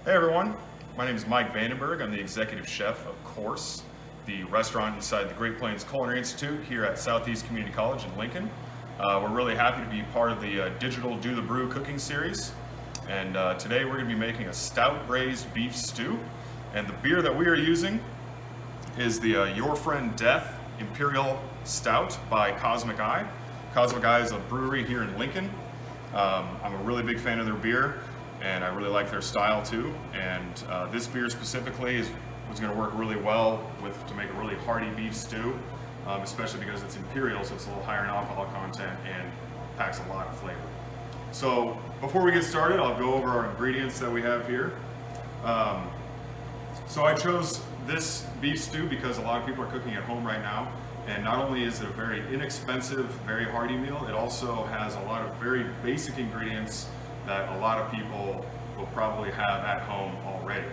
Hey everyone, my name is Mike Vandenberg. I'm the executive chef of Course, the restaurant inside the Great Plains Culinary Institute here at Southeast Community College in Lincoln. We're really happy to be part of the digital Do the Brew cooking series. And today we're going to be making a Stout-Braised Beef Stew. And the beer that we are using is the Your Friend Death Imperial Stout by Cosmic Eye. Cosmic Eye is a brewery here in Lincoln. I'm a really big fan of their beer, and I really like their style too. And this beer specifically was going to work really well to make a really hearty beef stew, especially because it's imperial, so it's a little higher in alcohol content and packs a lot of flavor. So before we get started, I'll go over our ingredients that we have here. So I chose this beef stew because a lot of people are cooking at home right now. And not only is it a very inexpensive, very hearty meal, it also has a lot of very basic ingredients that a lot of people will probably have at home already.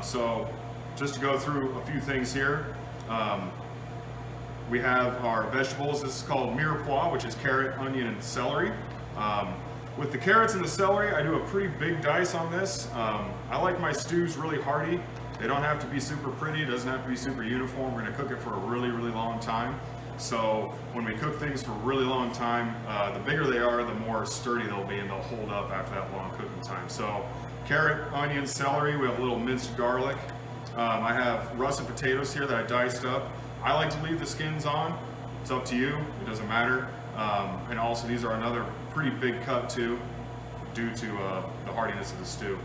So just to go through a few things here, we have our vegetables. This is called mirepoix, which is carrot, onion, and celery. With the carrots and the celery, I do a pretty big dice on this. I like my stews really hearty. They don't have to be super pretty, it doesn't have to be super uniform. We're gonna cook it for a really, really long time. So when we cook things for a really long time, the bigger they are, the more sturdy they'll be and they'll hold up after that long cooking time. So carrot, onion, celery, we have a little minced garlic. I have russet potatoes here that I diced up. I like to leave the skins on. It's up to you, it doesn't matter. And also these are another pretty big cut too, due to the hardiness of the stew.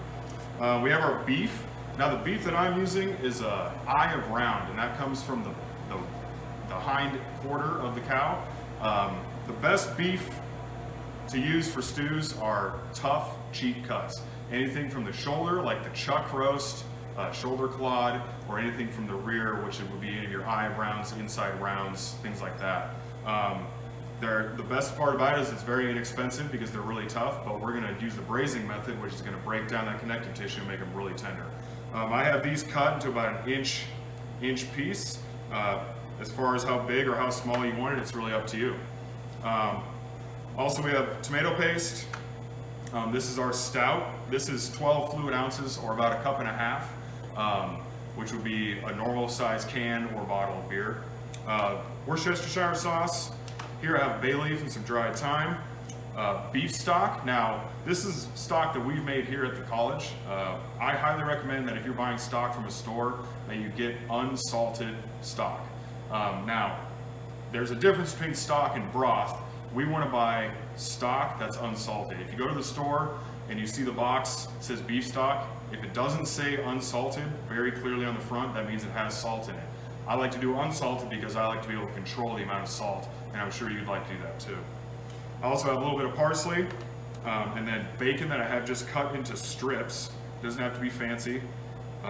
We have our beef. Now the beef that I'm using is a eye of round, and that comes from the hind quarter of the cow. The best beef to use for stews are tough, cheap cuts. Anything from the shoulder, like the chuck roast, shoulder clod, or anything from the rear, which it would be any of your eye of rounds, inside rounds, things like that. The best part about it is it's very inexpensive because they're really tough, but we're gonna use the braising method, which is gonna break down that connective tissue and make them really tender. I have these cut into about an inch piece. As far as how big or how small you want it, it's really up to you. Also, we have tomato paste. This is our stout. This is 12 fluid ounces, or about a cup and a half, which would be a normal size can or bottle of beer. Worcestershire sauce. Here I have bay leaf and some dried thyme. Beef stock. Now, this is stock that we've made here at the college. I highly recommend that if you're buying stock from a store, that you get unsalted stock. Now, there's a difference between stock and broth. We want to buy stock that's unsalted. If you go to the store and you see the box, it says beef stock. If it doesn't say unsalted very clearly on the front, that means it has salt in it. I like to do unsalted because I like to be able to control the amount of salt, and I'm sure you'd like to do that too. I also have a little bit of parsley, and then bacon that I have just cut into strips. Doesn't have to be fancy.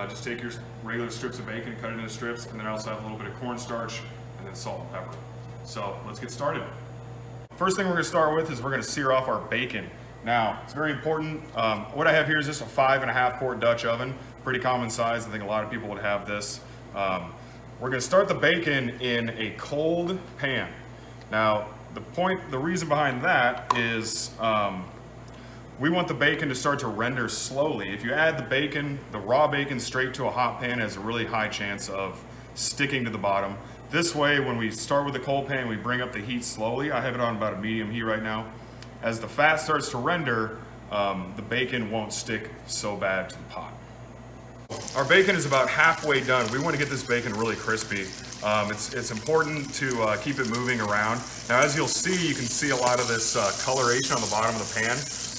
Just take your regular strips of bacon and cut it into strips, and then I also have a little bit of cornstarch, and then salt and pepper. So let's get started. First thing we're gonna start with is we're gonna sear off our bacon. Now, it's very important. What I have here is just a 5.5 quart Dutch oven, pretty common size. I think a lot of people would have this. We're gonna start the bacon in a cold pan. Now, the reason behind that is we want the bacon to start to render slowly. If you add the raw bacon straight to a hot pan, it has a really high chance of sticking to the bottom. This way, when we start with the cold pan, we bring up the heat slowly. I have it on about a medium heat right now. As the fat starts to render, the bacon won't stick so bad to the pot. Our bacon is about halfway done. We want to get this bacon really crispy. It's important to keep it moving around. Now, as you'll see, you can see a lot of this coloration on the bottom of the pan.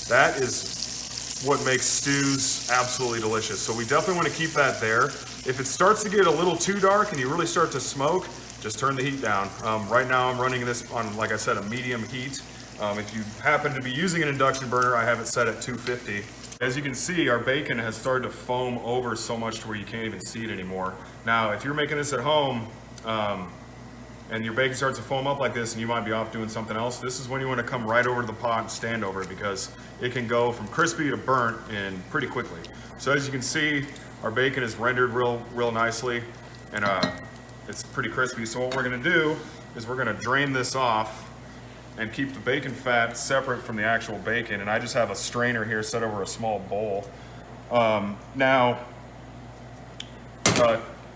That is what makes stews absolutely delicious. So we definitely want to keep that there. If it starts to get a little too dark and you really start to smoke, just turn the heat down. Right now I'm running this on, like I said, a medium heat. If you happen to be using an induction burner, I have it set at 250. As you can see, our bacon has started to foam over so much to where you can't even see it anymore. Now, if you're making this at home, and your bacon starts to foam up like this and you might be off doing something else, this is when you want to come right over to the pot and stand over it, because it can go from crispy to burnt in pretty quickly. So as you can see, our bacon is rendered real nicely, and it's pretty crispy. So what we're going to do is we're going to drain this off and keep the bacon fat separate from the actual bacon. And I just have a strainer here set over a small bowl. Now,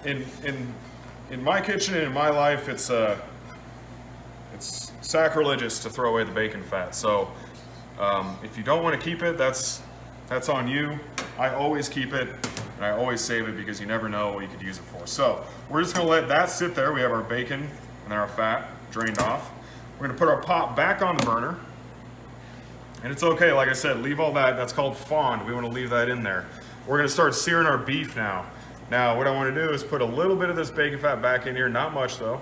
in my kitchen and in my life, it's sacrilegious to throw away the bacon fat. So if you don't want to keep it, that's on you. I always keep it and I always save it because you never know what you could use it for. So we're just going to let that sit there. We have our bacon and then our fat drained off. We're going to put our pot back on the burner. And it's okay, like I said, leave all that. That's called fond. We want to leave that in there. We're going to start searing our beef now. Now, what I want to do is put a little bit of this bacon fat back in here. Not much, though.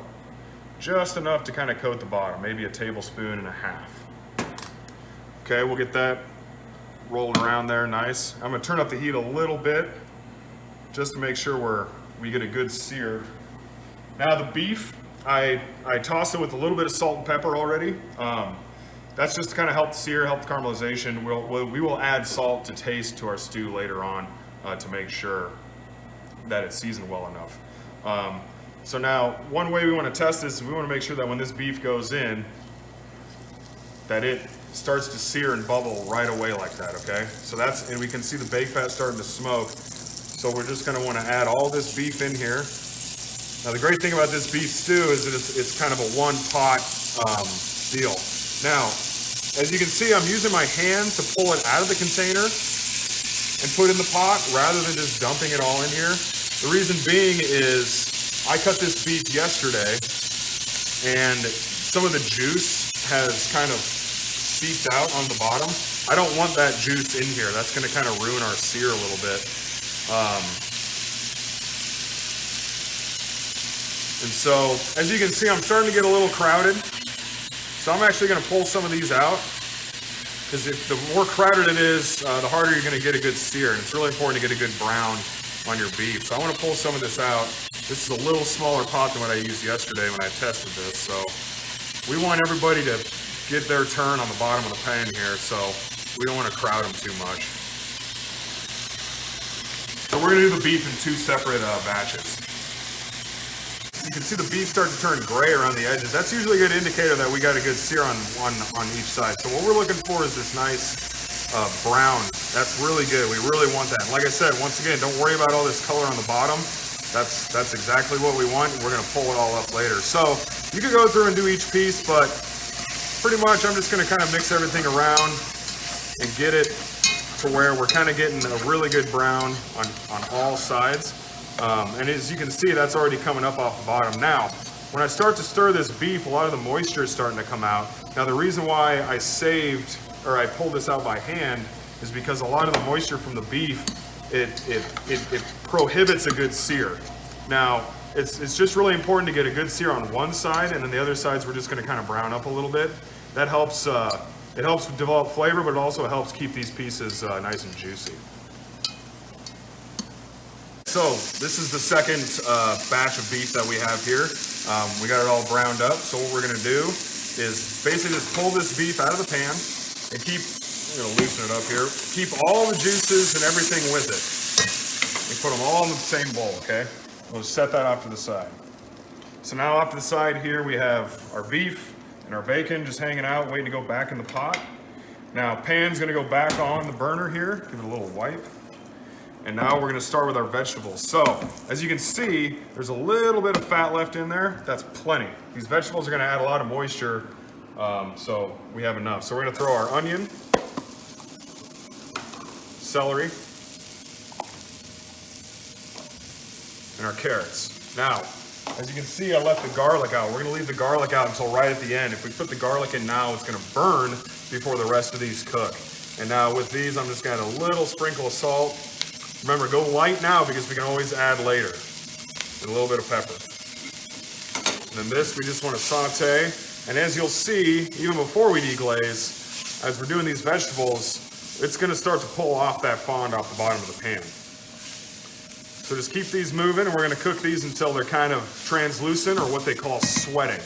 Just enough to kind of coat the bottom. Maybe a tablespoon and a half. Okay, we'll get that rolled around there nice. I'm going to turn up the heat a little bit just to make sure we get a good sear. Now, the beef, I tossed it with a little bit of salt and pepper already. That's just to kind of help the sear, help the caramelization. We will add salt to taste to our stew later on to make sure that it's seasoned well enough. So now, one way we want to test this is we want to make sure that when this beef goes in, that it starts to sear and bubble right away like that, okay? So and we can see the bake fat starting to smoke. So we're just going to want to add all this beef in here. Now, the great thing about this beef stew is that it's kind of a one-pot deal. Now, as you can see, I'm using my hand to pull it out of the container and put in the pot rather than just dumping it all in here. The reason being is I cut this beef yesterday and some of the juice has kind of seeped out on the bottom. I don't want that juice in here. That's going to kind of ruin our sear a little bit. And so, as you can see, I'm starting to get a little crowded. So I'm actually going to pull some of these out, because the more crowded it is, the harder you're going to get a good sear. And it's really important to get a good brown on your beef. So I want to pull some of this out. This is a little smaller pot than what I used yesterday when I tested this. So we want everybody to get their turn on the bottom of the pan here. So we don't want to crowd them too much. So we're going to do the beef in two separate batches. You can see the beef start to turn gray around the edges. That's usually a good indicator that we got a good sear on each side. So what we're looking for is this nice brown. That's really good. We really want that. And like I said, once again, don't worry about all this color on the bottom. That's exactly what we want. We're going to pull it all up later. So you could go through and do each piece, but pretty much I'm just going to kind of mix everything around and get it to where we're kind of getting a really good brown on all sides. And as you can see, that's already coming up off the bottom. Now, when I start to stir this beef, a lot of the moisture is starting to come out. Now, the reason why I pulled this out by hand is because a lot of the moisture from the beef, it prohibits a good sear. Now, it's just really important to get a good sear on one side, and then the other sides we're just going to kind of brown up a little bit. That helps, it helps develop flavor, but it also helps keep these pieces nice and juicy. So this is the second batch of beef that we have here. We got it all browned up. So what we're going to do is basically just pull this beef out of the pan and I'm going to loosen it up here. Keep all the juices and everything with it. We put them all in the same bowl, okay? We'll just set that off to the side. So now off to the side here we have our beef and our bacon just hanging out, waiting to go back in the pot. Now pan's going to go back on the burner here. Give it a little wipe. And now we're going to start with our vegetables. So, as you can see, there's a little bit of fat left in there. That's plenty. These vegetables are going to add a lot of moisture, so we have enough. So we're going to throw our onion, celery, and our carrots. Now, as you can see, I left the garlic out. We're going to leave the garlic out until right at the end. If we put the garlic in now, it's going to burn before the rest of these cook. And now with these, I'm just going to add a little sprinkle of salt. Remember, go light now because we can always add later. And a little bit of pepper. And then this, we just want to saute. And as you'll see, even before we deglaze, as we're doing these vegetables, it's going to start to pull off that fond off the bottom of the pan. So just keep these moving, and we're going to cook these until they're kind of translucent, or what they call sweating.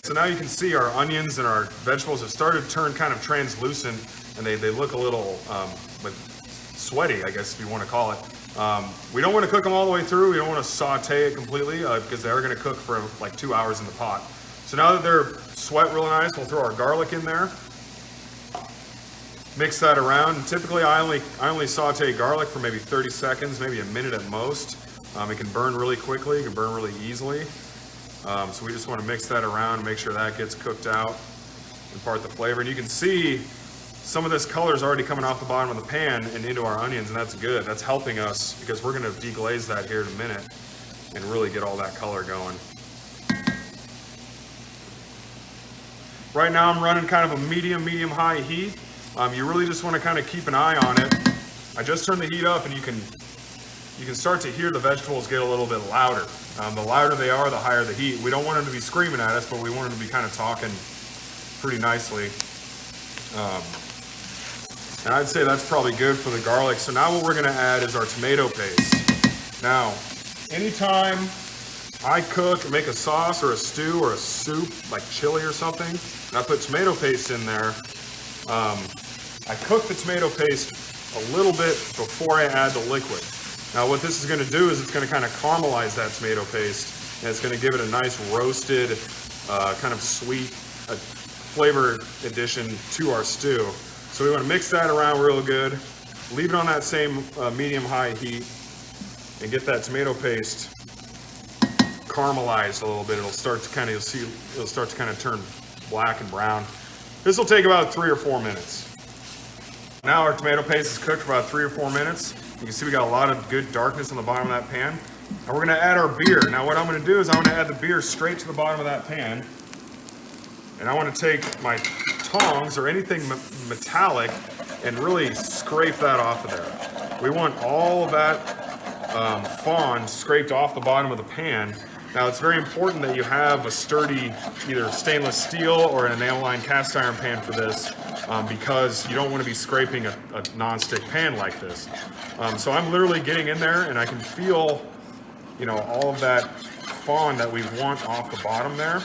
So now you can see our onions and our vegetables have started to turn kind of translucent, and they look a little like sweaty, I guess if you want to call it. We don't want to cook them all the way through. We don't want to saute it completely because they are going to cook for like 2 hours in the pot. So now that they're sweat really nice, we'll throw our garlic in there. Mix that around. And typically I only saute garlic for maybe 30 seconds, maybe a minute at most. It can burn really quickly, it can burn really easily. So we just want to mix that around and make sure that gets cooked out, impart the flavor. And you can see some of this color is already coming off the bottom of the pan and into our onions, and that's good. That's helping us because we're going to deglaze that here in a minute and really get all that color going. Right now I'm running kind of a medium-high heat. You really just want to kind of keep an eye on it. I just turned the heat up, and you can start to hear the vegetables get a little bit louder. The louder they are, the higher the heat. We don't want them to be screaming at us, but we want them to be kind of talking pretty nicely. And I'd say that's probably good for the garlic. So now what we're going to add is our tomato paste. Now, anytime I cook or make a sauce or a stew or a soup, like chili or something, and I put tomato paste in there, I cook the tomato paste a little bit before I add the liquid. Now what this is going to do is it's going to kind of caramelize that tomato paste, and it's going to give it a nice roasted, kind of sweet flavor addition to our stew. So we want to mix that around real good, leave it on that same medium-high heat, and get that tomato paste caramelized a little bit. It'll start to kind of, you'll see, it'll start to kind of turn black and brown. This will take about 3 or 4 minutes. Now our tomato paste is cooked for about 3 or 4 minutes. You can see we got a lot of good darkness on the bottom of that pan. And we're gonna add our beer. Now what I'm gonna do is I'm gonna add the beer straight to the bottom of that pan. And I wanna take my tongs or anything metallic and really scrape that off of there. We want all of that fond scraped off the bottom of the pan. Now it's very important that you have a sturdy either stainless steel or an enamel line cast iron pan for this, because you don't want to be scraping a non-stick pan like this. So I'm literally getting in there and I can feel, you know, all of that fond that we want off the bottom there.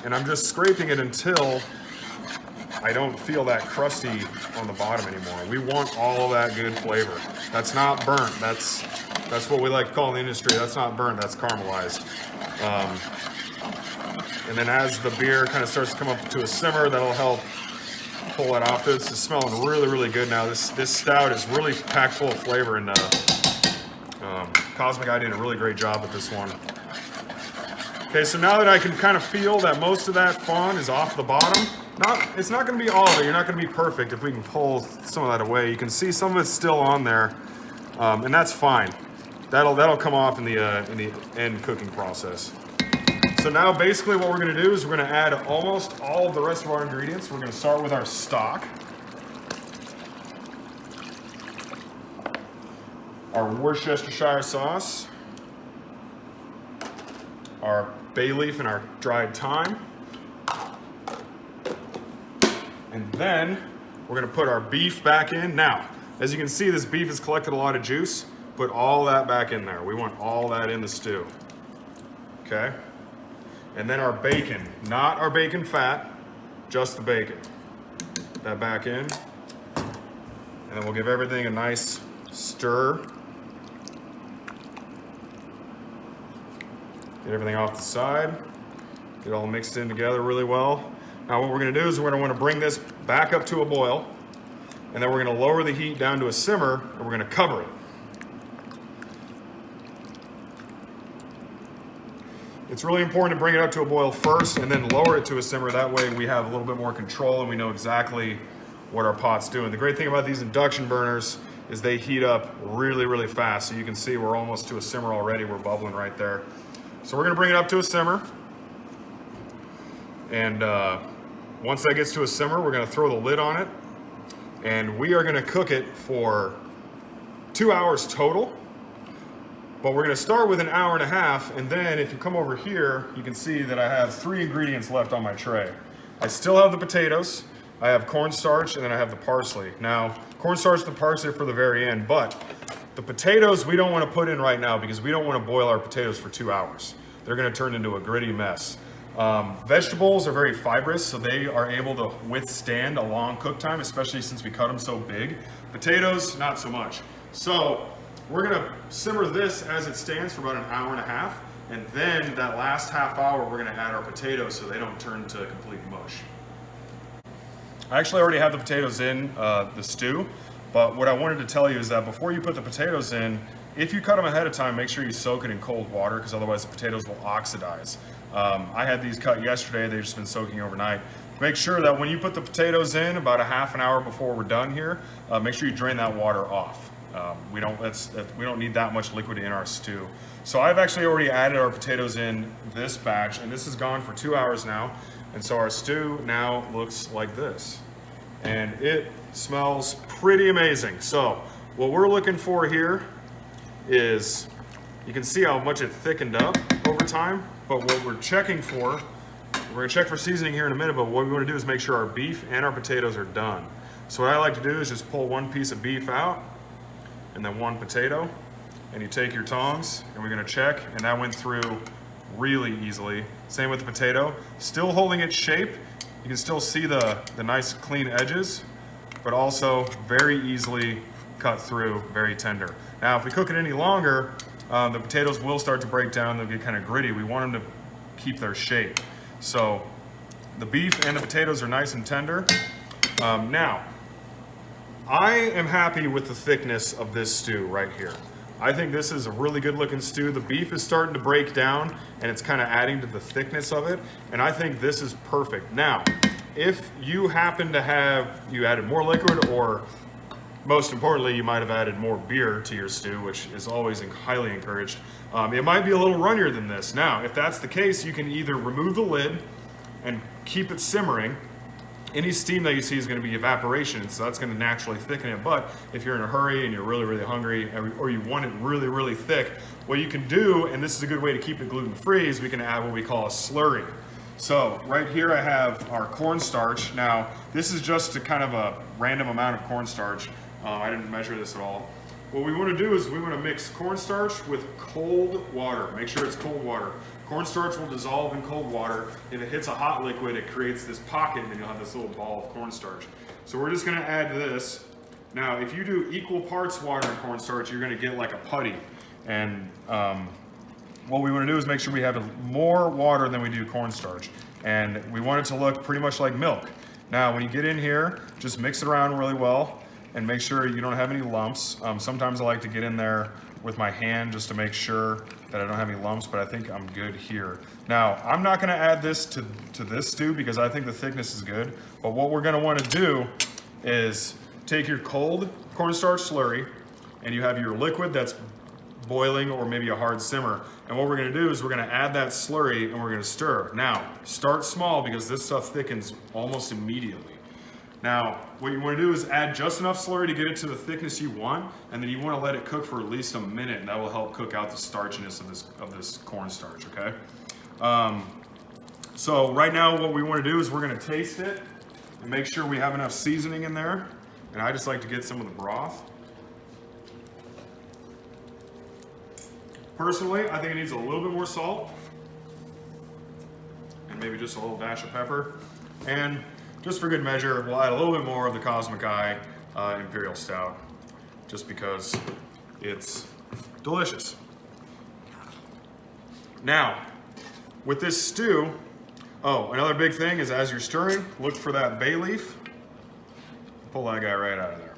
And I'm just scraping it until I don't feel that crusty on the bottom anymore. We want all of that good flavor. That's not burnt. That's what we like to call in the industry. That's not burnt, that's caramelized. And then as the beer kind of starts to come up to a simmer, that'll help pull that off. This is smelling really, really good now. This stout is really packed full of flavor, and Cosmic Eye did a really great job with this one. Okay, so now that I can kind of feel that most of that fond is off the bottom, it's not going to be all of it. You're not going to be perfect if we can pull some of that away. You can see some of it's still on there, and that's fine. That'll come off in the end cooking process. So now basically what we're going to do is we're going to add almost all of the rest of our ingredients. We're going to start with our stock, our Worcestershire sauce, our bay leaf and our dried thyme, and then we're going to put our beef back in. Now, as you can see, this beef has collected a lot of juice. Put all that back in there. We want all that in the stew. Okay? And then our bacon, not our bacon fat, just the bacon. Put that back in. And then we'll give everything a nice stir. Get everything off the side. Get it all mixed in together really well. Now what we're gonna do is we're gonna wanna bring this back up to a boil, and then we're gonna lower the heat down to a simmer, and we're gonna cover it. It's really important to bring it up to a boil first and then lower it to a simmer. That way we have a little bit more control and we know exactly what our pot's doing. The great thing about these induction burners is they heat up really, really fast. So you can see we're almost to a simmer already. We're bubbling right there. So we're gonna bring it up to a simmer. And once that gets to a simmer, we're gonna throw the lid on it. And we are gonna cook it for 2 hours total. But we're gonna start with an hour and a half, and then if you come over here, you can see that I have 3 ingredients left on my tray. I still have the potatoes, I have cornstarch, and then I have the parsley. Now, cornstarch and the parsley are for the very end, but the potatoes we don't wanna put in right now because we don't wanna boil our potatoes for 2 hours. They're gonna turn into a gritty mess. Vegetables are very fibrous, so they are able to withstand a long cook time, especially since we cut them so big. Potatoes, not so much. So, we're gonna simmer this as it stands for about an hour and a half, and then that last half hour we're gonna add our potatoes so they don't turn to complete mush. I actually already have the potatoes in the stew, but what I wanted to tell you is that before you put the potatoes in, if you cut them ahead of time, make sure you soak it in cold water because otherwise the potatoes will oxidize. I had these cut yesterday, they've just been soaking overnight. Make sure that when you put the potatoes in, about a half an hour before we're done here, make sure you drain that water off. We don't need that much liquid in our stew. So I've actually already added our potatoes in this batch, and this has gone for 2 hours now. And so our stew now looks like this. And it smells pretty amazing. So what we're looking for here is, you can see how much it thickened up over time, but what we're checking for, we're gonna check for seasoning here in a minute, but what we wanna do is make sure our beef and our potatoes are done. So what I like to do is just pull one piece of beef out, and then one potato, and you take your tongs, and we're gonna check, and that went through really easily. Same with the potato. Still holding its shape. You can still see the nice clean edges, but also very easily cut through, very tender. Now, if we cook it any longer, the potatoes will start to break down, they'll get kind of gritty. We want them to keep their shape. So the beef and the potatoes are nice and tender. Now, I am happy with the thickness of this stew right here. I think this is a really good looking stew. The beef is starting to break down and it's kind of adding to the thickness of it. And I think this is perfect. Now, if you happen to have, you added more liquid, or most importantly, you might have added more beer to your stew, which is always highly encouraged. It might be a little runnier than this. Now, if that's the case, you can either remove the lid and keep it simmering. Any steam that you see is going to be evaporation, so that's going to naturally thicken it. But if you're in a hurry and you're really, really hungry, or you want it really, really thick, what you can do, and this is a good way to keep it gluten-free, is we can add what we call a slurry. So right here I have our cornstarch. Now, this is just a kind of a random amount of cornstarch. I didn't measure this at all. What we want to do is we want to mix cornstarch with cold water. Make sure it's cold water. Cornstarch will dissolve in cold water. If it hits a hot liquid, it creates this pocket, and you'll have this little ball of cornstarch. So we're just going to add this. Now, if you do equal parts water and cornstarch, you're going to get like a putty. And what we want to do is make sure we have more water than we do cornstarch. And we want it to look pretty much like milk. Now, when you get in here, just mix it around really well and make sure you don't have any lumps. Sometimes I like to get in there with my hand just to make sure that I don't have any lumps, but I think I'm good here. Now, I'm not gonna add this to this stew because I think the thickness is good, but what we're gonna wanna do is take your cold cornstarch slurry, and you have your liquid that's boiling or maybe a hard simmer. And what we're gonna do is we're gonna add that slurry and we're gonna stir. Now, start small because this stuff thickens almost immediately. Now, what you want to do is add just enough slurry to get it to the thickness you want, and then you want to let it cook for at least a minute, and that will help cook out the starchiness of this cornstarch, okay? So right now what we want to do is we're going to taste it and make sure we have enough seasoning in there, and I just like to get some of the broth. Personally, I think it needs a little bit more salt, and maybe just a little dash of pepper, and just for good measure, we'll add a little bit more of the Cosmic Eye Imperial Stout, just because it's delicious. Now, with this stew, another big thing is as you're stirring, look for that bay leaf. Pull that guy right out of there.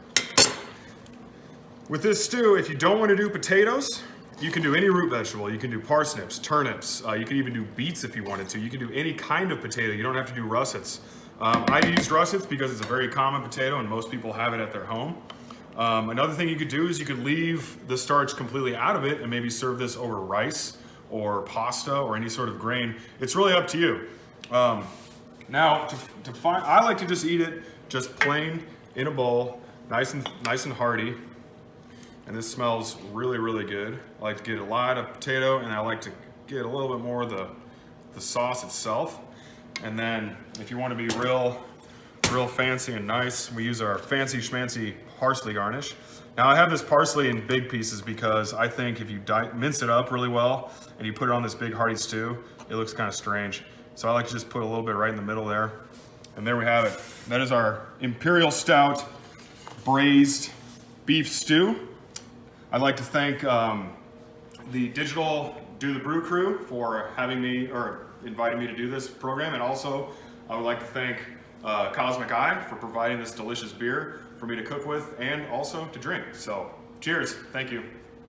With this stew, if you don't want to do potatoes, you can do any root vegetable. You can do parsnips, turnips. You can even do beets if you wanted to. You can do any kind of potato. You don't have to do russets. I used russets because it's a very common potato and most people have it at their home. Another thing you could do is you could leave the starch completely out of it and maybe serve this over rice or pasta or any sort of grain. It's really up to you. Now, I like to just eat it just plain in a bowl, nice and hearty. And this smells really, really good. I like to get a lot of potato, and I like to get a little bit more of the sauce itself. And then if you want to be real fancy and nice, we use our fancy schmancy parsley garnish. Now I have this parsley in big pieces because I think if you mince it up really well and you put it on this big hearty stew, it looks kind of strange. So I like to just put a little bit right in the middle there. And there we have it. That is our Imperial Stout Braised Beef Stew. I'd like to thank the Digital Do the Brew crew for having me, or inviting me to do this program, and also I would like to thank Cosmic Eye for providing this delicious beer for me to cook with and also to drink. So cheers, thank you.